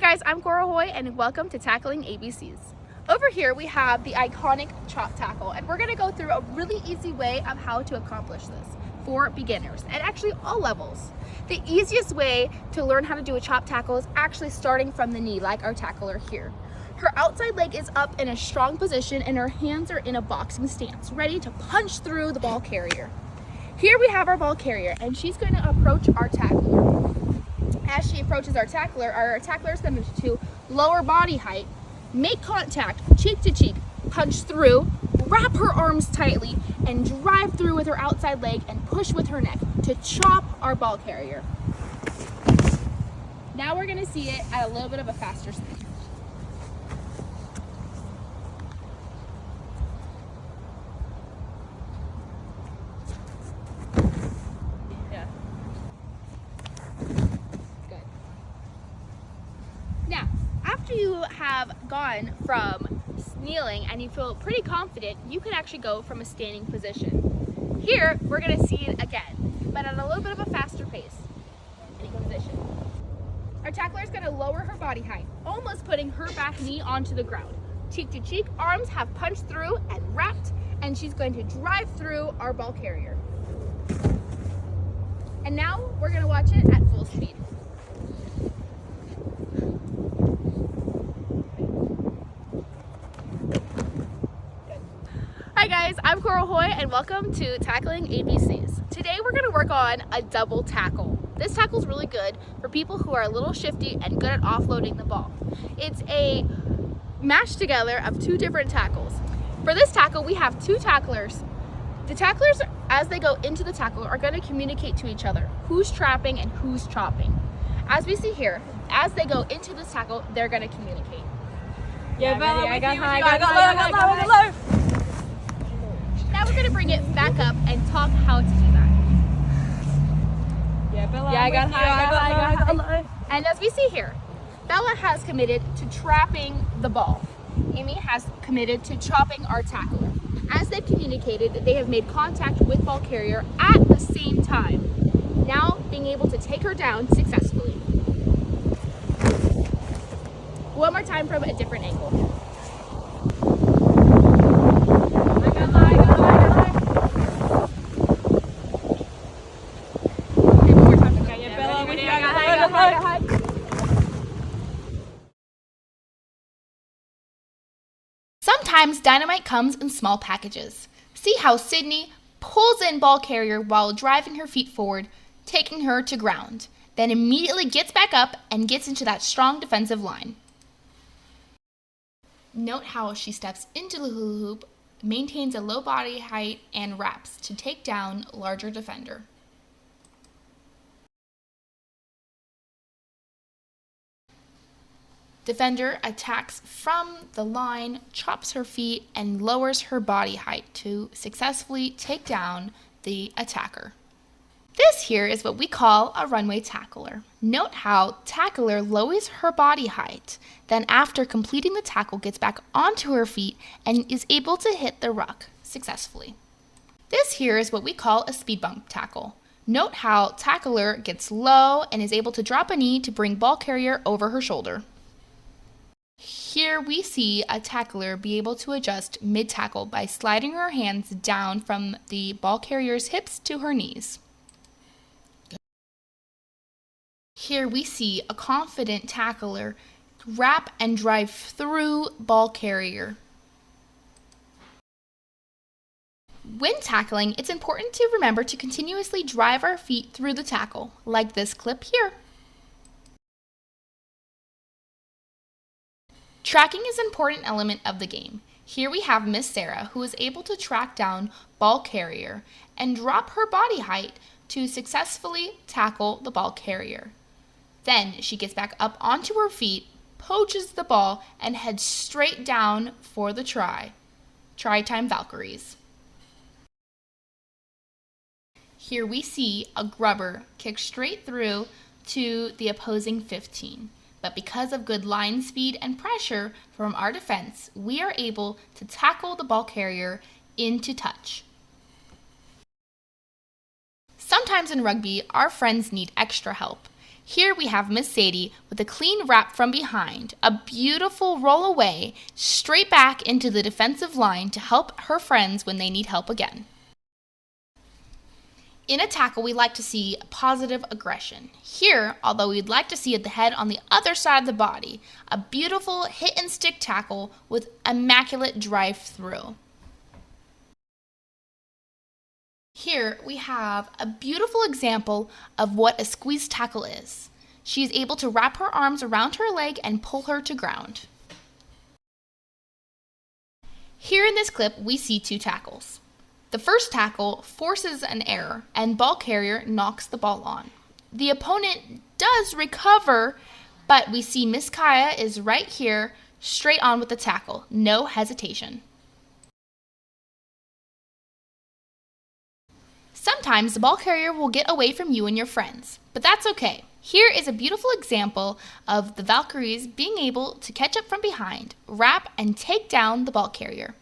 guys, I'm Cora Haughey and welcome to Tackling ABCs. Over here we have the iconic chop tackle, and we're going to go through a really easy way of how to accomplish this for beginners and actually all levels. The easiest way to learn how to do a chop tackle is actually starting from the knee, like our tackler here. Her outside leg is up in a strong position and her hands are in a boxing stance, ready to punch through the ball carrier. Here we have our ball carrier and she's going to approach our tackler. As she approaches our tackler is going to lower body height, make contact, cheek to cheek, punch through, wrap her arms tightly, and drive through with her outside leg and push with her neck to chop our ball carrier. Now we're going to see it at a little bit of a faster speed. Now, after you have gone from kneeling and you feel pretty confident, you can actually go from a standing position. Here, we're going to see it again, but at a little bit of a faster pace. Standing position. Our tackler is going to lower her body height, almost putting her back knee onto the ground. Cheek to cheek, arms have punched through and wrapped, and she's going to drive through our ball carrier. And now, we're going to watch it at full speed. Hi guys, I'm Cora Haughey and welcome to Tackling ABCs. Today we're going to work on a double tackle. This tackle is really good for people who are a little shifty and good at offloading the ball. It's a mash together of two different tackles. For this tackle we have two tacklers. The tacklers, as they go into the tackle, are going to communicate to each other who's trapping and who's chopping. As we see here, as they go into this tackle, they're going to communicate. Yeah, Bella, I got high, I got low. Now we're going to bring it back up and talk how to do that. Yeah, Bella, I got high, I got low. And as we see here, Bella has committed to trapping the ball. Amy has committed to chopping our tackler. As they've communicated, they have made contact with ball carrier at the same time, now being able to take her down successfully. One more time from a different angle. Sometimes dynamite comes in small packages. See how Sydney pulls in ball carrier while driving her feet forward, taking her to ground, then immediately gets back up and gets into that strong defensive line. Note how she steps into the hula hoop, maintains a low body height, and wraps to take down larger defender. Defender attacks from the line, chops her feet, and lowers her body height to successfully take down the attacker. This here is what we call a runway tackler. Note how tackler lowers her body height, then after completing the tackle gets back onto her feet and is able to hit the ruck successfully. This here is what we call a speed bump tackle. Note how tackler gets low and is able to drop a knee to bring ball carrier over her shoulder. Here we see a tackler be able to adjust mid-tackle by sliding her hands down from the ball carrier's hips to her knees. Here we see a confident tackler wrap and drive through ball carrier. When tackling, it's important to remember to continuously drive our feet through the tackle, like this clip here. Tracking is an important element of the game. Here we have Miss Sarah, who is able to track down ball carrier and drop her body height to successfully tackle the ball carrier. Then she gets back up onto her feet, poaches the ball, and heads straight down for the try. Try time Valkyries. Here we see a grubber kick straight through to the opposing 15. But because of good line speed and pressure from our defense, we are able to tackle the ball carrier into touch. Sometimes in rugby, our friends need extra help. Here we have Miss Sadie with a clean wrap from behind, a beautiful roll away, straight back into the defensive line to help her friends when they need help again. In a tackle, we like to see positive aggression. Here, although we'd like to see the head on the other side of the body, a beautiful hit and stick tackle with immaculate drive through. Here we have a beautiful example of what a squeeze tackle is. She is able to wrap her arms around her leg and pull her to ground. Here in this clip, we see two tackles. The first tackle forces an error, and ball carrier knocks the ball on. The opponent does recover, but we see Miss Kaya is right here, straight on with the tackle, no hesitation. Sometimes the ball carrier will get away from you and your friends, but that's okay. Here is a beautiful example of the Valkyries being able to catch up from behind, wrap, and take down the ball carrier.